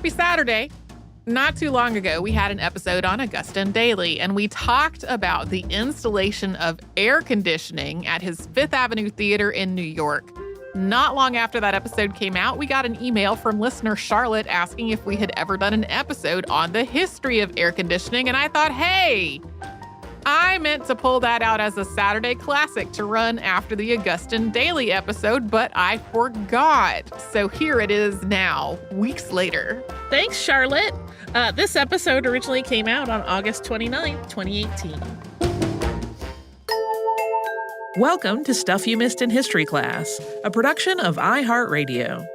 Happy Saturday. Not too long ago, we had an episode on Augustin Daly, and we talked about the installation of air conditioning at his Fifth Avenue Theater in New York. Not long after that episode came out, we got an email from listener Charlotte asking if we had ever done an episode on the history of air conditioning, and I thought, hey, I meant to pull that out as a Saturday classic to run after the Augustin Daly episode, but I forgot. So here it is now, weeks later. Thanks, Charlotte. This episode originally came out on August 29th, 2018. Welcome to Stuff You Missed in History Class, a production of iHeartRadio.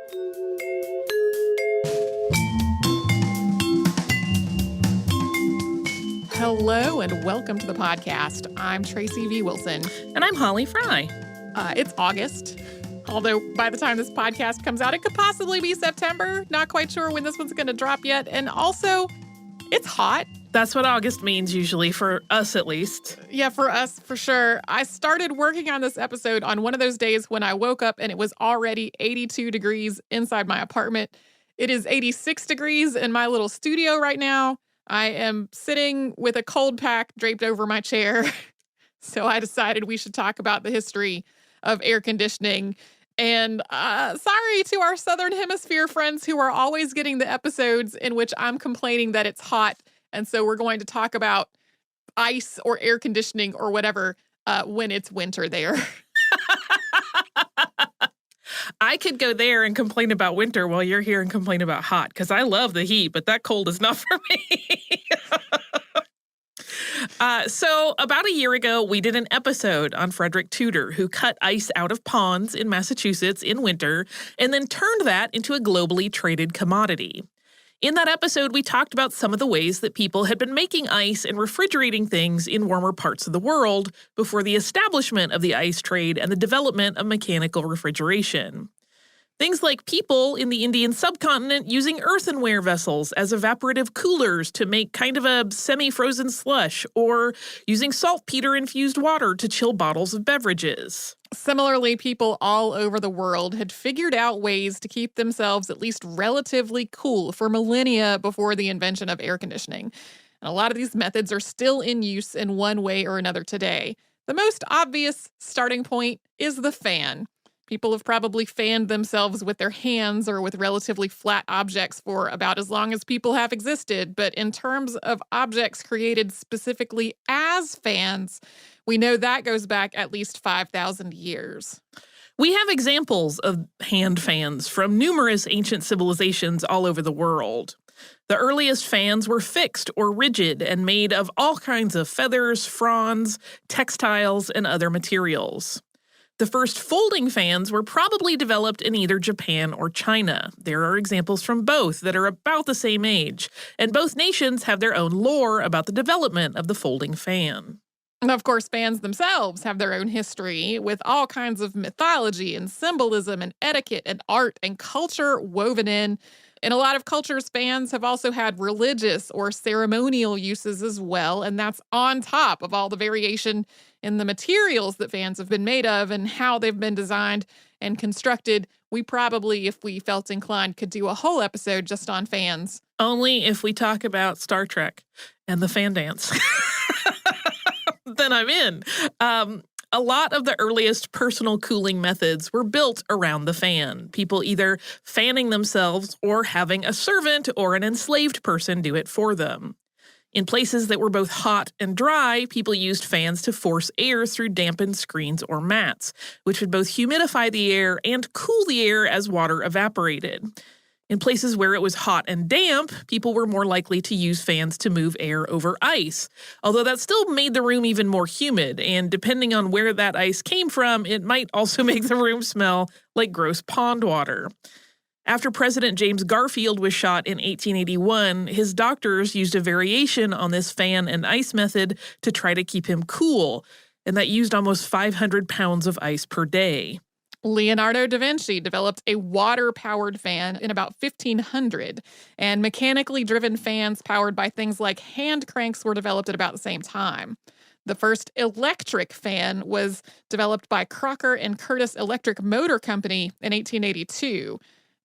Hello and welcome to the podcast. I'm Tracy V. Wilson. And I'm Holly Fry. It's August, although by the time this podcast comes out, it could possibly be September. Not quite sure when this one's going to drop yet. And also, it's hot. That's what August means usually, for us at least. Yeah, for us, for sure. I started working on this episode on one of those days when I woke up and it was already 82 degrees inside my apartment. It is 86 degrees in my little studio right now. I am sitting with a cold pack draped over my chair. So I decided we should talk about the history of air conditioning. And sorry to our Southern Hemisphere friends who are always getting the episodes in which I'm complaining that it's hot. And so we're going to talk about ice or air conditioning or whatever when it's winter there. I could go there and complain about winter while you're here and complain about hot, because I love the heat, but that cold is not for me. So about a year ago, we did an episode on Frederick Tudor, who cut ice out of ponds in Massachusetts in winter and then turned that into a globally traded commodity. In that episode, we talked about some of the ways that people had been making ice and refrigerating things in warmer parts of the world before the establishment of the ice trade and the development of mechanical refrigeration. Things like people in the Indian subcontinent using earthenware vessels as evaporative coolers to make kind of a semi-frozen slush, or using saltpeter-infused water to chill bottles of beverages. Similarly, people all over the world had figured out ways to keep themselves at least relatively cool for millennia before the invention of air conditioning. And a lot of these methods are still in use in one way or another today. The most obvious starting point is the fan. People have probably fanned themselves with their hands or with relatively flat objects for about as long as people have existed. But in terms of objects created specifically as fans, we know that goes back at least 5,000 years. We have examples of hand fans from numerous ancient civilizations all over the world. The earliest fans were fixed or rigid and made of all kinds of feathers, fronds, textiles, and other materials. The first folding fans were probably developed in either Japan or China. There are examples from both that are about the same age, and both nations have their own lore about the development of the folding fan. And of course, fans themselves have their own history with all kinds of mythology and symbolism and etiquette and art and culture woven in. In a lot of cultures, fans have also had religious or ceremonial uses as well, and that's on top of all the variation in the materials that fans have been made of and how they've been designed and constructed. We probably, if we felt inclined, could do a whole episode just on fans. Only if we talk about Star Trek and the fan dance. Then I'm in. A lot of the earliest personal cooling methods were built around the fan, people either fanning themselves or having a servant or an enslaved person do it for them. In places that were both hot and dry, people used fans to force air through dampened screens or mats, which would both humidify the air and cool the air as water evaporated. In places where it was hot and damp, people were more likely to use fans to move air over ice, although that still made the room even more humid, and depending on where that ice came from, it might also make the room smell like gross pond water. After President James Garfield was shot in 1881, his doctors used a variation on this fan and ice method to try to keep him cool, and that used almost 500 pounds of ice per day. Leonardo da Vinci developed a water-powered fan in about 1500, and mechanically driven fans powered by things like hand cranks were developed at about the same time. The first electric fan was developed by Crocker and Curtis Electric Motor Company in 1882.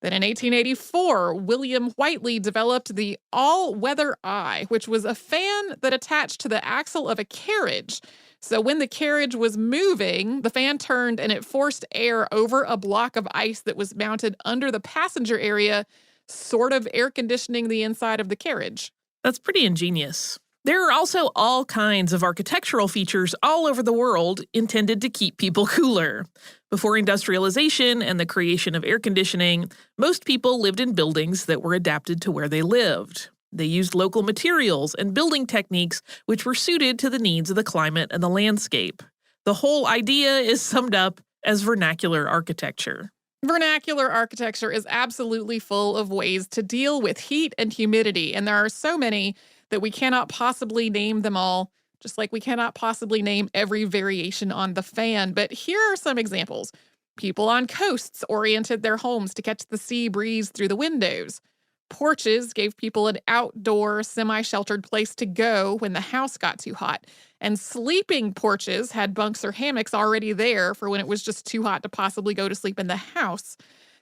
Then in 1884, William Whiteley developed the all-weather eye, which was a fan that attached to the axle of a carriage. So when the carriage was moving, the fan turned and it forced air over a block of ice that was mounted under the passenger area, sort of air conditioning the inside of the carriage. That's pretty ingenious. There are also all kinds of architectural features all over the world intended to keep people cooler. Before industrialization and the creation of air conditioning, most people lived in buildings that were adapted to where they lived. They used local materials and building techniques which were suited to the needs of the climate and the landscape. The whole idea is summed up as vernacular architecture. Vernacular architecture is absolutely full of ways to deal with heat and humidity, and there are so many that we cannot possibly name them all, just like we cannot possibly name every variation on the fan. But here are some examples. People on coasts oriented their homes to catch the sea breeze through the windows. Porches gave people an outdoor, semi-sheltered place to go when the house got too hot. And sleeping porches had bunks or hammocks already there for when it was just too hot to possibly go to sleep in the house.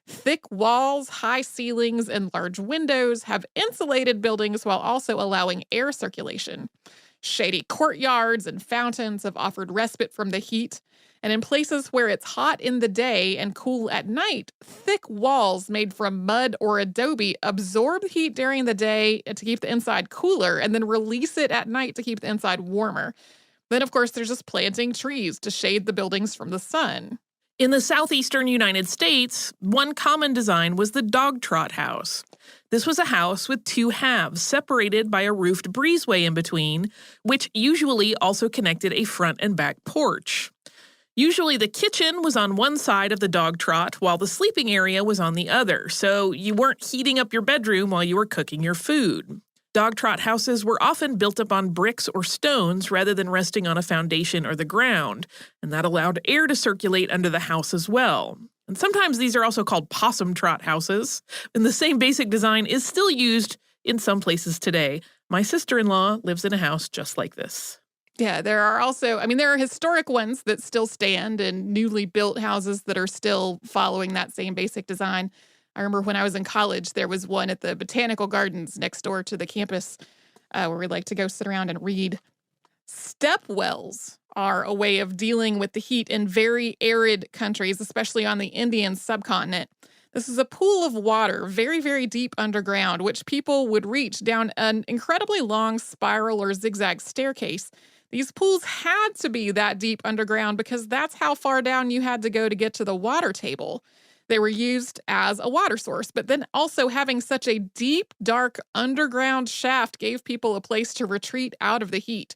Thick walls, high ceilings, and large windows have insulated buildings while also allowing air circulation. Shady courtyards and fountains have offered respite from the heat. And in places where it's hot in the day and cool at night, thick walls made from mud or adobe absorb heat during the day to keep the inside cooler and then release it at night to keep the inside warmer. Then, of course, there's just planting trees to shade the buildings from the sun. In the southeastern United States, one common design was the dog trot house. This was a house with two halves separated by a roofed breezeway in between, which usually also connected a front and back porch. Usually the kitchen was on one side of the dog trot while the sleeping area was on the other, so you weren't heating up your bedroom while you were cooking your food. Dog trot houses were often built up on bricks or stones rather than resting on a foundation or the ground, and that allowed air to circulate under the house as well. And sometimes these are also called possum trot houses, and the same basic design is still used in some places today. My sister-in-law lives in a house just like this. Yeah, there are historic ones that still stand and newly built houses that are still following that same basic design. I remember when I was in college, there was one at the Botanical Gardens next door to the campus where we like to go sit around and read. Step wells are a way of dealing with the heat in very arid countries, especially on the Indian subcontinent. This is a pool of water, very, very deep underground, which people would reach down an incredibly long spiral or zigzag staircase. These pools had to be that deep underground because that's how far down you had to go to get to the water table. They were used as a water source, but then also having such a deep, dark underground shaft gave people a place to retreat out of the heat.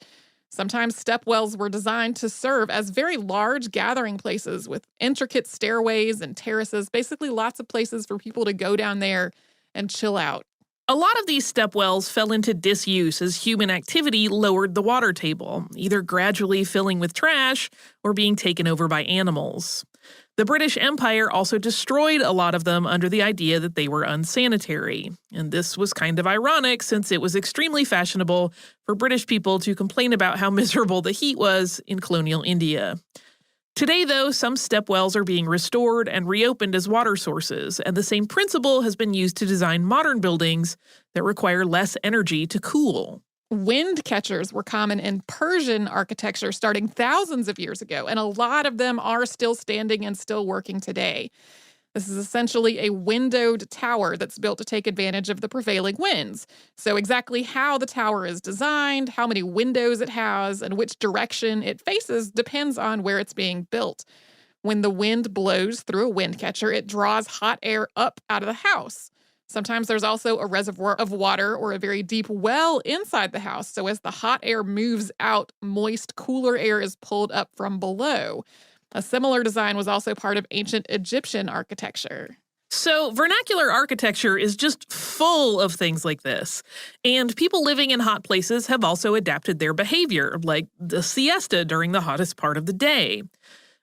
Sometimes step wells were designed to serve as very large gathering places with intricate stairways and terraces, basically lots of places for people to go down there and chill out. A lot of these step wells fell into disuse as human activity lowered the water table, either gradually filling with trash or being taken over by animals. The British Empire also destroyed a lot of them under the idea that they were unsanitary. And this was kind of ironic since it was extremely fashionable for British people to complain about how miserable the heat was in colonial India. Today, though, some step wells are being restored and reopened as water sources, and the same principle has been used to design modern buildings that require less energy to cool. Wind catchers were common in Persian architecture starting thousands of years ago, and a lot of them are still standing and still working today. This is essentially a windowed tower that's built to take advantage of the prevailing winds. So exactly how the tower is designed, how many windows it has, and which direction it faces depends on where it's being built. When the wind blows through a wind catcher, it draws hot air up out of the house. Sometimes there's also a reservoir of water or a very deep well inside the house. So as the hot air moves out, moist, cooler air is pulled up from below. A similar design was also part of ancient Egyptian architecture. So vernacular architecture is just full of things like this. And people living in hot places have also adapted their behavior, like the siesta during the hottest part of the day.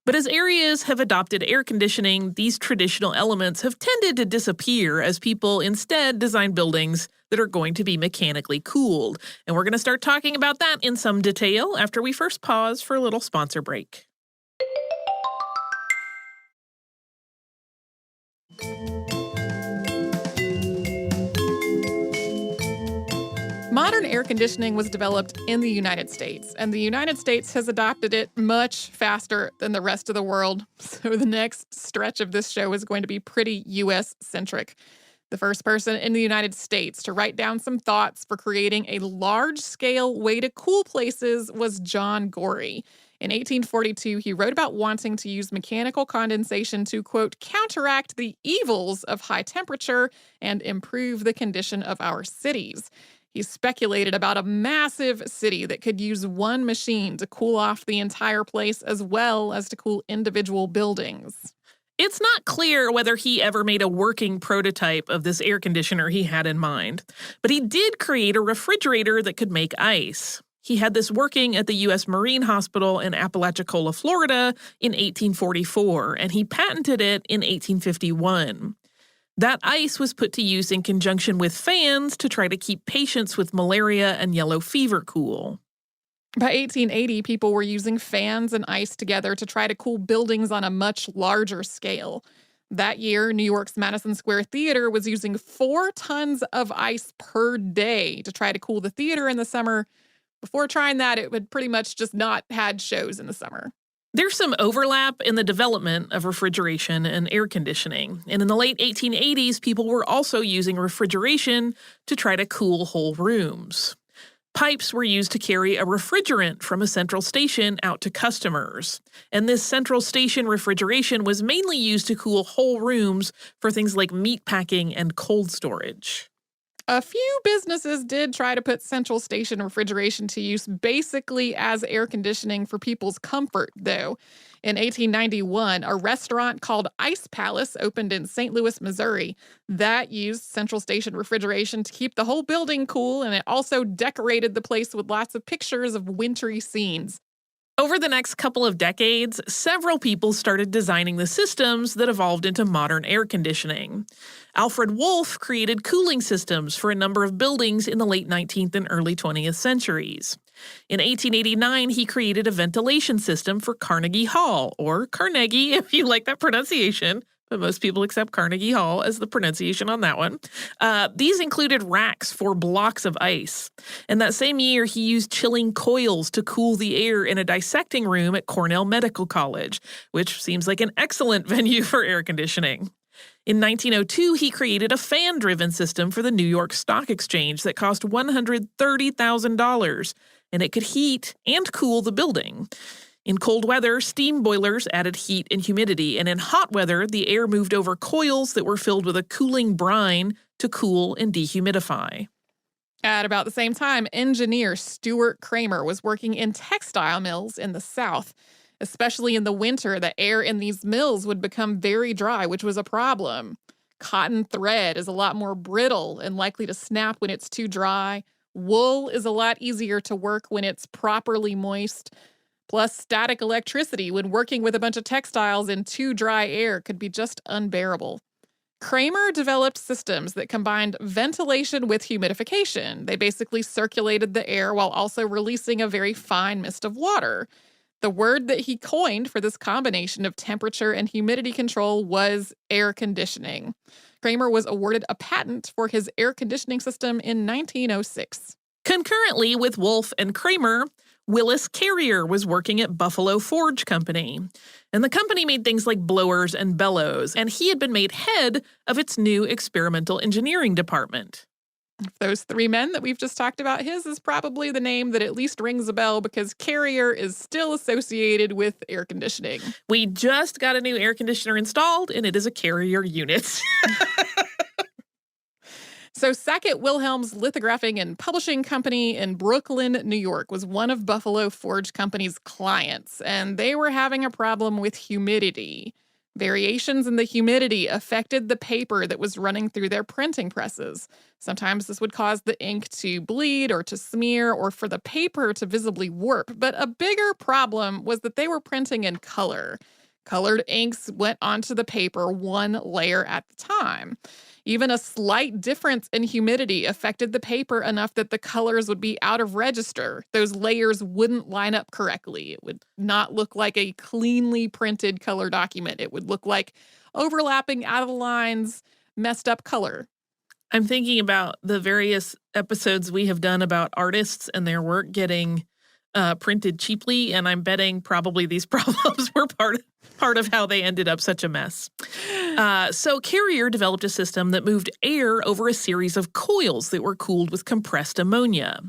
But as areas have adopted air conditioning, these traditional elements have tended to disappear as people instead design buildings that are going to be mechanically cooled. And we're going to start talking about that in some detail after we first pause for a little sponsor break. Modern air conditioning was developed in the United States, and the United States has adopted it much faster than the rest of the world. So the next stretch of this show is going to be pretty US-centric. The first person in the United States to write down some thoughts for creating a large-scale way to cool places was John Gorey. In 1842, he wrote about wanting to use mechanical condensation to, quote, counteract the evils of high temperature and improve the condition of our cities. He speculated about a massive city that could use one machine to cool off the entire place as well as to cool individual buildings. It's not clear whether he ever made a working prototype of this air conditioner he had in mind, but he did create a refrigerator that could make ice. He had this working at the U.S. Marine Hospital in Apalachicola, Florida in 1844, and he patented it in 1851. That ice was put to use in conjunction with fans to try to keep patients with malaria and yellow fever cool. By 1880, people were using fans and ice together to try to cool buildings on a much larger scale. That year, New York's Madison Square Theater was using 4 tons of ice per day to try to cool the theater in the summer. Before trying that, it would pretty much just not had shows in the summer. There's some overlap in the development of refrigeration and air conditioning. And in the late 1880s, people were also using refrigeration to try to cool whole rooms. Pipes were used to carry a refrigerant from a central station out to customers. And this central station refrigeration was mainly used to cool whole rooms for things like meat packing and cold storage. A few businesses did try to put central station refrigeration to use basically as air conditioning for people's comfort, though. In 1891, a restaurant called Ice Palace opened in St. Louis, Missouri. That used central station refrigeration to keep the whole building cool, and it also decorated the place with lots of pictures of wintry scenes. Over the next couple of decades, several people started designing the systems that evolved into modern air conditioning. Alfred Wolff created cooling systems for a number of buildings in the late 19th and early 20th centuries. In 1889, he created a ventilation system for Carnegie Hall, or Carnegie if you like that pronunciation, but most people accept Carnegie Hall as the pronunciation on that one. These included racks for blocks of ice. And that same year, he used chilling coils to cool the air in a dissecting room at Cornell Medical College, which seems like an excellent venue for air conditioning. In 1902, he created a fan-driven system for the New York Stock Exchange that cost $130,000, and it could heat and cool the building. In cold weather, steam boilers added heat and humidity, and in hot weather, the air moved over coils that were filled with a cooling brine to cool and dehumidify. At about the same time, engineer Stuart Kramer was working in textile mills in the South. Especially in the winter, the air in these mills would become very dry, which was a problem. Cotton thread is a lot more brittle and likely to snap when it's too dry. Wool is a lot easier to work when it's properly moist. Plus, static electricity when working with a bunch of textiles in too dry air could be just unbearable. Kramer developed systems that combined ventilation with humidification. They basically circulated the air while also releasing a very fine mist of water. The word that he coined for this combination of temperature and humidity control was air conditioning. Kramer was awarded a patent for his air conditioning system in 1906. Concurrently with Wolff and Kramer, Willis Carrier was working at Buffalo Forge Company. And the company made things like blowers and bellows, and he had been made head of its new experimental engineering department. Those 3 men that we've just talked about, his is probably the name that at least rings a bell because Carrier is still associated with air conditioning. We just got a new air conditioner installed, and it is a Carrier unit. So Sackett Wilhelm's Lithographing and Publishing Company in Brooklyn, New York, was one of Buffalo Forge Company's clients, and they were having a problem with humidity. Variations in the humidity affected the paper that was running through their printing presses. Sometimes this would cause the ink to bleed or to smear or for the paper to visibly warp. But a bigger problem was that they were printing in color. Colored inks went onto the paper one layer at a time. Even a slight difference in humidity affected the paper enough that the colors would be out of register. Those layers wouldn't line up correctly. It would not look like a cleanly printed color document. It would look like overlapping out of the lines, messed up color. I'm thinking about the various episodes we have done about artists and their work getting printed cheaply, and I'm betting probably these problems were part of how they ended up such a mess. So Carrier developed a system that moved air over a series of coils that were cooled with compressed ammonia.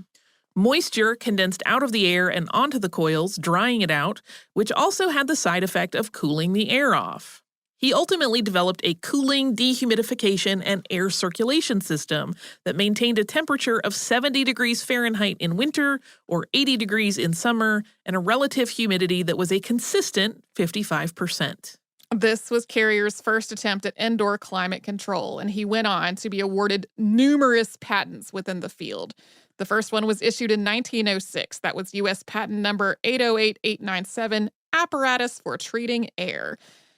Moisture condensed out of the air and onto the coils, drying it out, which also had the side effect of cooling the air off. He ultimately developed a cooling, dehumidification, and air circulation system that maintained a temperature of 70 degrees Fahrenheit in winter or 80 degrees in summer and a relative humidity that was a consistent 55%. This was Carrier's first attempt at indoor climate control, and he went on to be awarded numerous patents within the field. The first one was issued in 1906. That was U.S. patent number 808897, apparatus for treating air.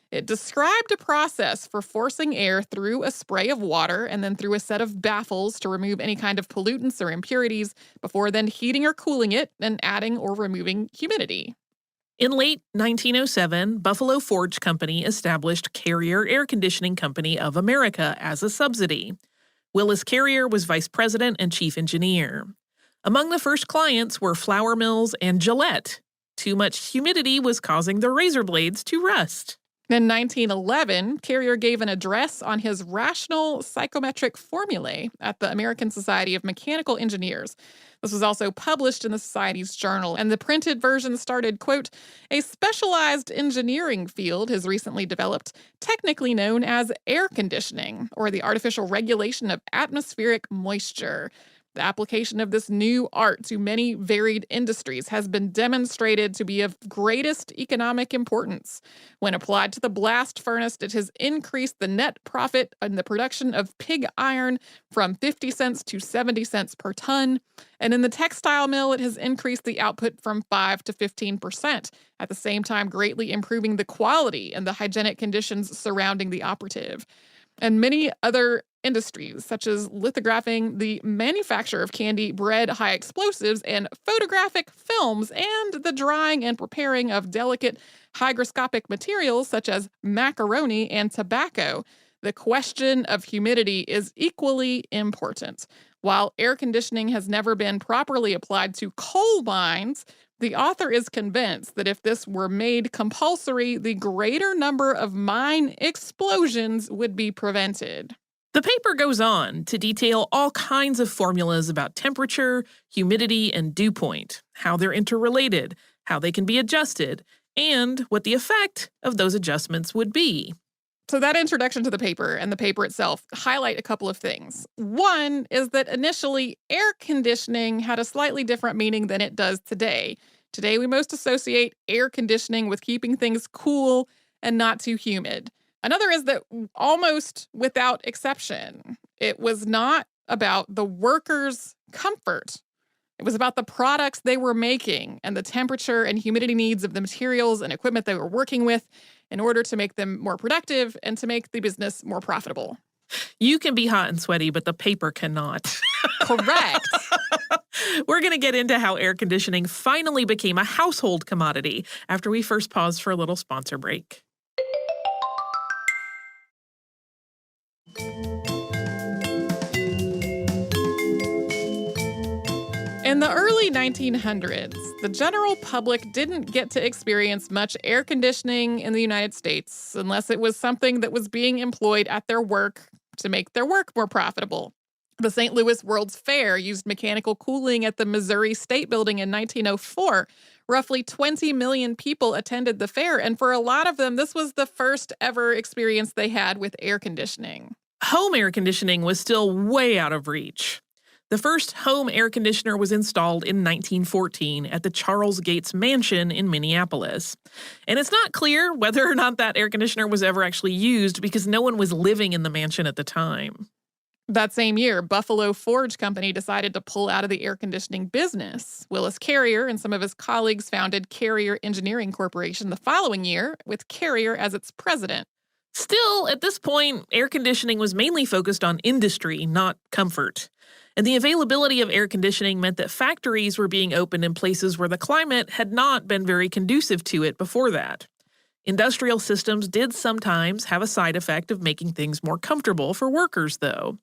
It described a process for forcing air through a spray of water and then through a set of baffles to remove any kind of pollutants or impurities before then heating or cooling it and adding or removing humidity. In late 1907, Buffalo Forge Company established Carrier Air Conditioning Company of America as a subsidy. Willis Carrier was vice president and chief engineer. Among the first clients were flour mills and Gillette. Too much humidity was causing the razor blades to rust. In 1911, Carrier gave an address on his rational psychometric formulae at the American Society of Mechanical Engineers. This was also published in the Society's journal, and the printed version started, quote, a specialized engineering field has recently developed, technically known as air conditioning, or the artificial regulation of atmospheric moisture. The application of this new art to many varied industries has been demonstrated to be of greatest economic importance. When applied to the blast furnace, it has increased the net profit in the production of pig iron from 50 cents to 70 cents per ton. And in the textile mill, it has increased the output from 5 to 15%, at the same time greatly improving the quality and the hygienic conditions surrounding the operative. And many other industries, such as lithographing, the manufacture of candy, bread, high explosives, and photographic films, and the drying and preparing of delicate hygroscopic materials such as macaroni and tobacco. The question of humidity is equally important. While air conditioning has never been properly applied to coal mines, the author is convinced that if this were made compulsory, the greater number of mine explosions would be prevented. The paper goes on to detail all kinds of formulas about temperature, humidity, and dew point, how they're interrelated, how they can be adjusted, and what the effect of those adjustments would be. So that introduction to the paper and the paper itself highlight a couple of things. One is that initially, air conditioning had a slightly different meaning than it does today. Today, we most associate air conditioning with keeping things cool and not too humid. Another is that almost without exception, it was not about the workers' comfort. It was about the products they were making and the temperature and humidity needs of the materials and equipment they were working with in order to make them more productive and to make the business more profitable. You can be hot and sweaty, but the paper cannot. Correct. We're going to get into how air conditioning finally became a household commodity after we first pause for a little sponsor break. In the early 1900s, the general public didn't get to experience much air conditioning in the United States unless it was something that was being employed at their work to make their work more profitable. The St. Louis World's Fair used mechanical cooling at the Missouri State Building in 1904. Roughly 20 million people attended the fair, and for a lot of them, this was the first ever experience they had with air conditioning. Home air conditioning was still way out of reach. The first home air conditioner was installed in 1914 at the Charles Gates Mansion in Minneapolis. And it's not clear whether or not that air conditioner was ever actually used because no one was living in the mansion at the time. That same year, Buffalo Forge Company decided to pull out of the air conditioning business. Willis Carrier and some of his colleagues founded Carrier Engineering Corporation the following year, with Carrier as its president. Still, at this point, air conditioning was mainly focused on industry, not comfort. And the availability of air conditioning meant that factories were being opened in places where the climate had not been very conducive to it before that. Industrial systems did sometimes have a side effect of making things more comfortable for workers, though.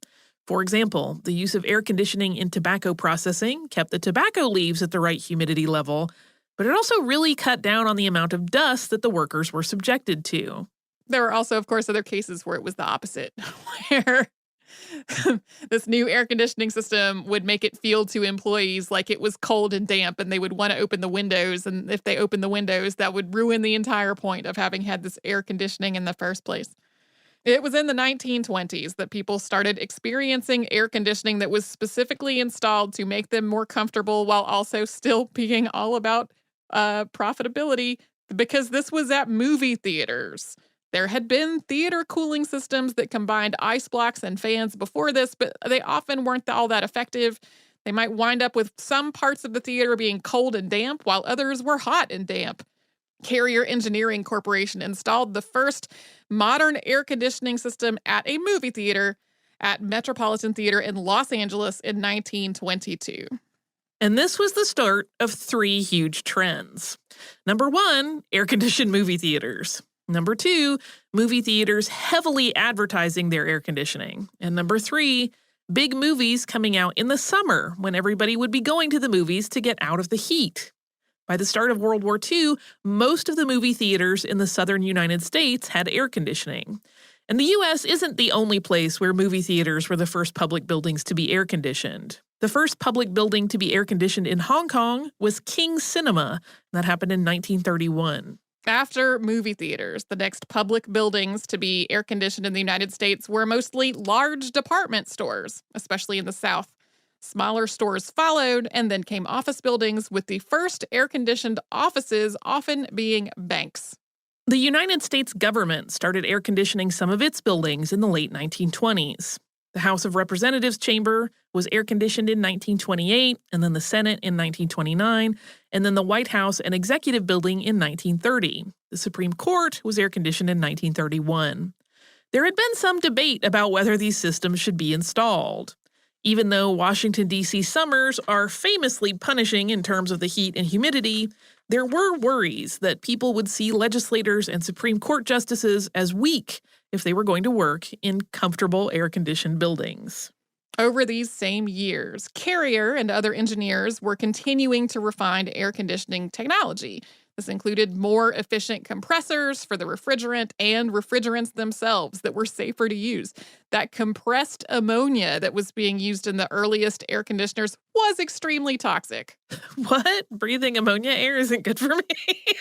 For example, the use of air conditioning in tobacco processing kept the tobacco leaves at the right humidity level, but it also really cut down on the amount of dust that the workers were subjected to. There were also, of course, other cases where it was the opposite, where this new air conditioning system would make it feel to employees like it was cold and damp, and they would want to open the windows. And if they opened the windows, that would ruin the entire point of having had this air conditioning in the first place. It was in the 1920s that people started experiencing air conditioning that was specifically installed to make them more comfortable while also still being all about profitability, because this was at movie theaters. There had been theater cooling systems that combined ice blocks and fans before this, but they often weren't all that effective. They might wind up with some parts of the theater being cold and damp while others were hot and damp. Carrier Engineering Corporation installed the first modern air conditioning system at a movie theater at Metropolitan Theater in Los Angeles in 1922. And this was the start of 3 huge trends. Number 1, air-conditioned movie theaters. Number 2, movie theaters heavily advertising their air conditioning. And number 3, big movies coming out in the summer when everybody would be going to the movies to get out of the heat. By the start of World War II, most of the movie theaters in the southern United States had air conditioning. And the U.S. isn't the only place where movie theaters were the first public buildings to be air-conditioned. The first public building to be air-conditioned in Hong Kong was King Cinema. That happened in 1931. After movie theaters, the next public buildings to be air-conditioned in the United States were mostly large department stores, especially in the South. Smaller stores followed, and then came office buildings, with the first air-conditioned offices often being banks. The United States government started air conditioning some of its buildings in the late 1920s. The House of Representatives chamber was air-conditioned in 1928, and then the Senate in 1929, and then the White House and Executive Building in 1930. The Supreme Court was air-conditioned in 1931. There had been some debate about whether these systems should be installed. Even though Washington, D.C. summers are famously punishing in terms of the heat and humidity, there were worries that people would see legislators and Supreme Court justices as weak if they were going to work in comfortable air-conditioned buildings. Over these same years, Carrier and other engineers were continuing to refine air conditioning technology. This included more efficient compressors for the refrigerant and refrigerants themselves that were safer to use. That compressed ammonia that was being used in the earliest air conditioners was extremely toxic. What? Breathing ammonia air isn't good for me?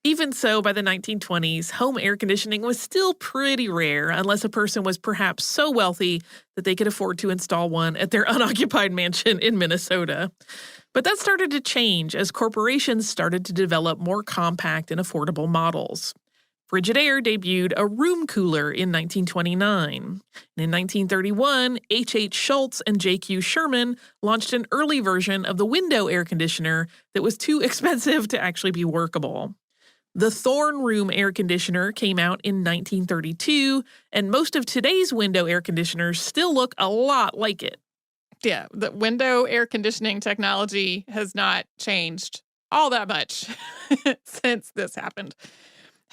Even so, by the 1920s, home air conditioning was still pretty rare unless a person was perhaps so wealthy that they could afford to install one at their unoccupied mansion in Minnesota. But that started to change as corporations started to develop more compact and affordable models. Frigidaire debuted a room cooler in 1929. And in 1931, H.H. Schultz and J.Q. Sherman launched an early version of the window air conditioner that was too expensive to actually be workable. The Thorn room air conditioner came out in 1932, and most of today's window air conditioners still look a lot like it. Yeah, the window air conditioning technology has not changed all that much since this happened.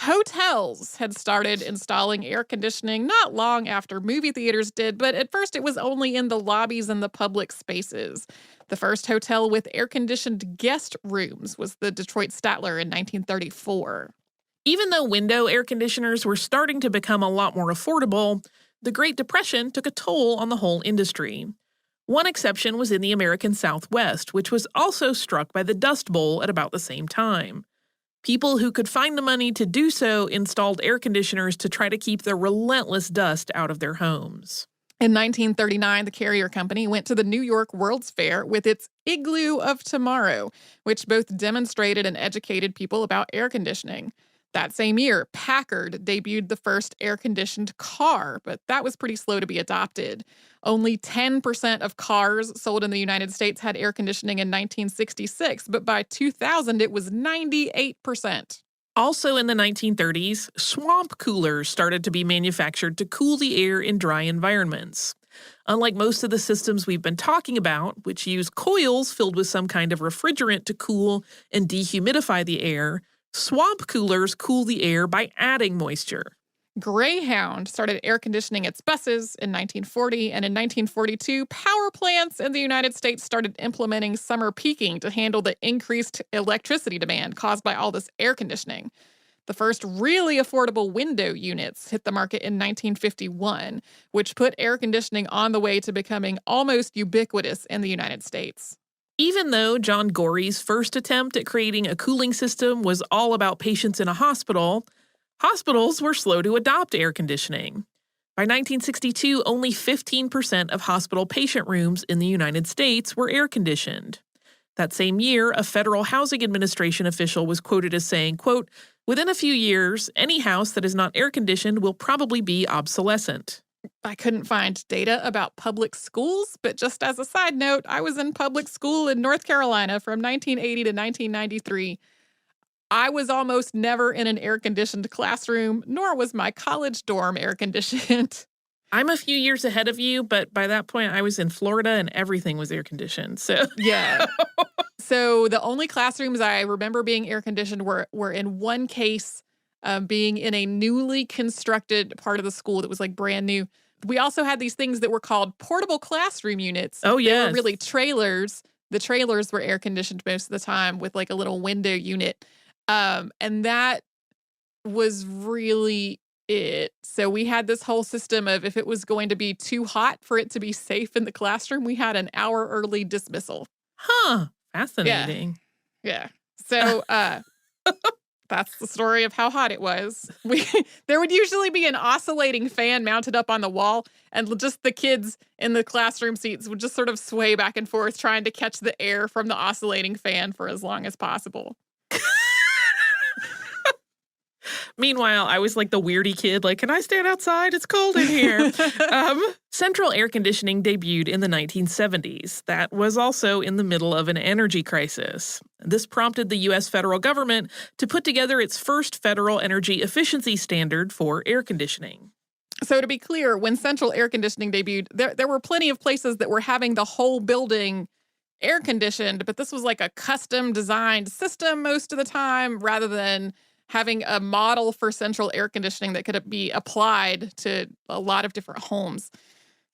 Hotels had started installing air conditioning not long after movie theaters did, but at first it was only in the lobbies and the public spaces. The first hotel with air-conditioned guest rooms was the Detroit Statler in 1934. Even though window air conditioners were starting to become a lot more affordable, the Great Depression took a toll on the whole industry. One exception was in the American Southwest, which was also struck by the Dust Bowl at about the same time. People who could find the money to do so installed air conditioners to try to keep the relentless dust out of their homes. In 1939, the Carrier Company went to the New York World's Fair with its Igloo of Tomorrow, which both demonstrated and educated people about air conditioning. That same year, Packard debuted the first air-conditioned car, but that was pretty slow to be adopted. Only 10% of cars sold in the United States had air conditioning in 1966, but by 2000, it was 98%. Also in the 1930s, swamp coolers started to be manufactured to cool the air in dry environments. Unlike most of the systems we've been talking about, which use coils filled with some kind of refrigerant to cool and dehumidify the air, swamp coolers cool the air by adding moisture. Greyhound started air conditioning its buses in 1940, and in 1942, power plants in the United States started implementing summer peaking to handle the increased electricity demand caused by all this air conditioning. The first really affordable window units hit the market in 1951, which put air conditioning on the way to becoming almost ubiquitous in the United States. Even though John Gorey's first attempt at creating a cooling system was all about patients in a hospital, hospitals were slow to adopt air conditioning. By 1962, only 15% of hospital patient rooms in the United States were air-conditioned. That same year, a Federal Housing Administration official was quoted as saying, quote, "Within a few years, any house that is not air-conditioned will probably be obsolescent." I couldn't find data about public schools, but just as a side note, I was in public school in North Carolina from 1980 to 1993. I was almost never in an air-conditioned classroom, nor was my college dorm air-conditioned. I'm a few years ahead of you, but by that point, I was in Florida and everything was air-conditioned. So Yeah. So the only classrooms I remember being air-conditioned were in one case, being in a newly constructed part of the school that was like brand new. We also had these things that were called portable classroom units. Oh, They yes. were really trailers. The trailers were air-conditioned most of the time with like a little window unit. And that was really it. So we had this whole system of if it was going to be too hot for it to be safe in the classroom, we had an hour early dismissal. Huh. Fascinating. Yeah. So that's the story of how hot it was. There would usually be an oscillating fan mounted up on the wall, and just the kids in the classroom seats would just sort of sway back and forth trying to catch the air from the oscillating fan for as long as possible. Meanwhile, I was like the weirdy kid, like, can I stand outside? It's cold in here. Central air conditioning debuted in the 1970s. That was also in the middle of an energy crisis. This prompted the U.S. federal government to put together its first federal energy efficiency standard for air conditioning. So to be clear, when central air conditioning debuted, there were plenty of places that were having the whole building air conditioned, but this was like a custom designed system most of the time rather than having a model for central air conditioning that could be applied to a lot of different homes.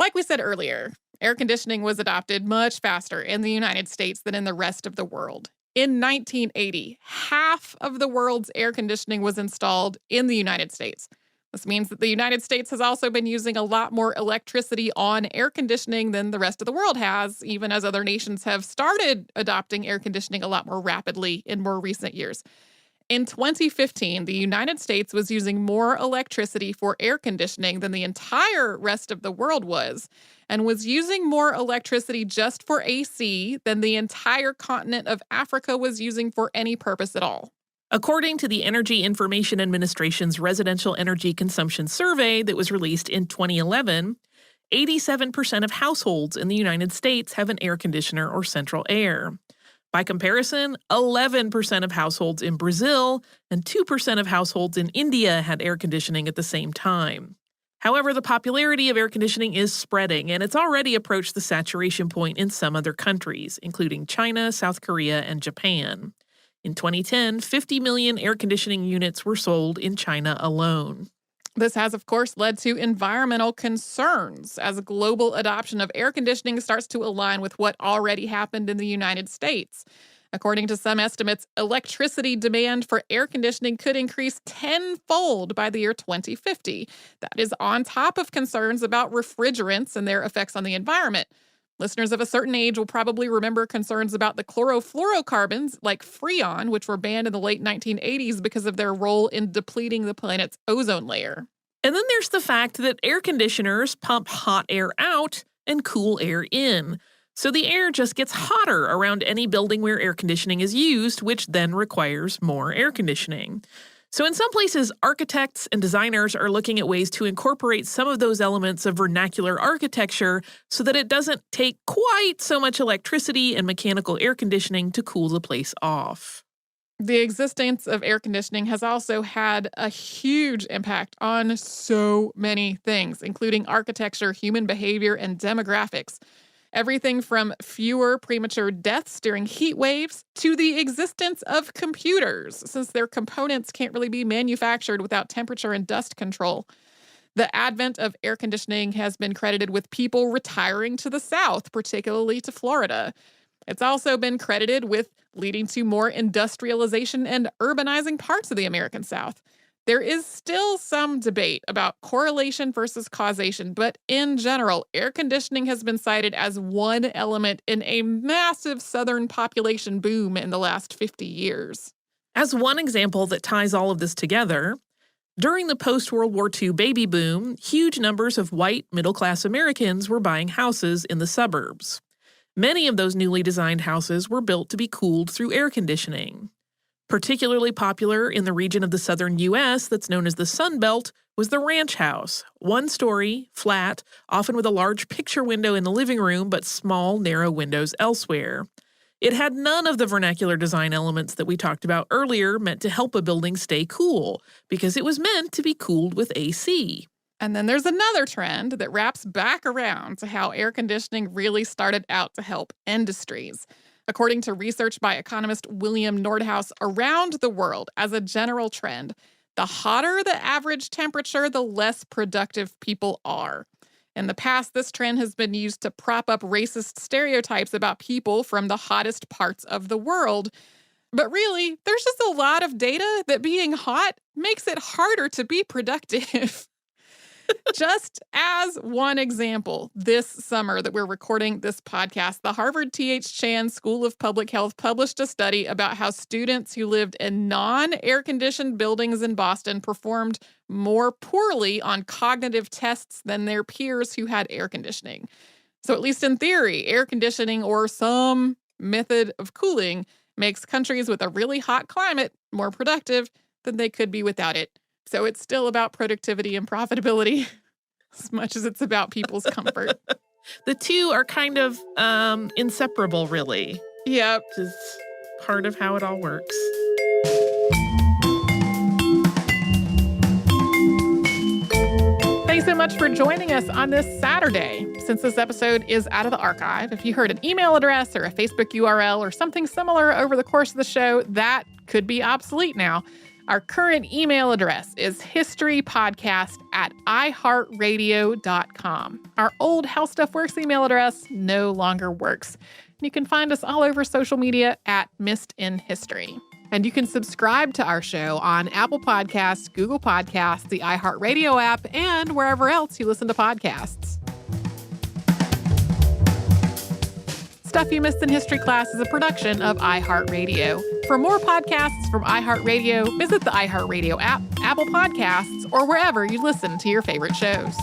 Like we said earlier, air conditioning was adopted much faster in the United States than in the rest of the world. In 1980, half of the world's air conditioning was installed in the United States. This means that the United States has also been using a lot more electricity on air conditioning than the rest of the world has, even as other nations have started adopting air conditioning a lot more rapidly in more recent years. In 2015, the United States was using more electricity for air conditioning than the entire rest of the world was, and was using more electricity just for AC than the entire continent of Africa was using for any purpose at all. According to the Energy Information Administration's Residential Energy Consumption Survey that was released in 2011, 87% of households in the United States have an air conditioner or central air. By comparison, 11% of households in Brazil and 2% of households in India had air conditioning at the same time. However, the popularity of air conditioning is spreading, and it's already approached the saturation point in some other countries, including China, South Korea, and Japan. In 2010, 50 million air conditioning units were sold in China alone. This has, of course, led to environmental concerns as global adoption of air conditioning starts to align with what already happened in the United States. According to some estimates, electricity demand for air conditioning could increase tenfold by the year 2050. That is on top of concerns about refrigerants and their effects on the environment. Listeners of a certain age will probably remember concerns about the chlorofluorocarbons like Freon, which were banned in the late 1980s because of their role in depleting the planet's ozone layer. And then there's the fact that air conditioners pump hot air out and cool air in. So the air just gets hotter around any building where air conditioning is used, which then requires more air conditioning. So in some places, architects and designers are looking at ways to incorporate some of those elements of vernacular architecture so that it doesn't take quite so much electricity and mechanical air conditioning to cool the place off. The existence of air conditioning has also had a huge impact on so many things, including architecture, human behavior, and demographics. Everything from fewer premature deaths during heat waves to the existence of computers, since their components can't really be manufactured without temperature and dust control. The advent of air conditioning has been credited with people retiring to the South, particularly to Florida. It's also been credited with leading to more industrialization and urbanizing parts of the American South. There is still some debate about correlation versus causation, but in general, air conditioning has been cited as one element in a massive Southern population boom in the last 50 years. As one example that ties all of this together, during the post-World War II baby boom, huge numbers of white middle-class Americans were buying houses in the suburbs. Many of those newly designed houses were built to be cooled through air conditioning. Particularly popular in the region of the southern U.S. that's known as the Sun Belt was the ranch house, one-story, flat, often with a large picture window in the living room but small, narrow windows elsewhere. It had none of the vernacular design elements that we talked about earlier meant to help a building stay cool, because it was meant to be cooled with AC. And then there's another trend that wraps back around to how air conditioning really started out to help industries. According to research by economist William Nordhaus, around the world, as a general trend, the hotter the average temperature, the less productive people are. In the past, this trend has been used to prop up racist stereotypes about people from the hottest parts of the world. But really, there's just a lot of data that being hot makes it harder to be productive. Just as one example, this summer that we're recording this podcast, the Harvard T.H. Chan School of Public Health published a study about how students who lived in non-air-conditioned buildings in Boston performed more poorly on cognitive tests than their peers who had air conditioning. So at least in theory, air conditioning or some method of cooling makes countries with a really hot climate more productive than they could be without it. So it's still about productivity and profitability as much as it's about people's comfort. The two are kind of inseparable, really. Yep. Which is part of how it all works. Thanks so much for joining us on this Saturday. Since this episode is out of the archive, if you heard an email address or a Facebook URL or something similar over the course of the show, that could be obsolete now. Our current email address is historypodcast@iHeartRadio.com. Our old How Stuff Works email address no longer works. You can find us all over social media at Missed in History. And you can subscribe to our show on Apple Podcasts, Google Podcasts, the iHeartRadio app, and wherever else you listen to podcasts. Stuff You Missed in History Class is a production of iHeartRadio. For more podcasts from iHeartRadio, visit the iHeartRadio app, Apple Podcasts, or wherever you listen to your favorite shows.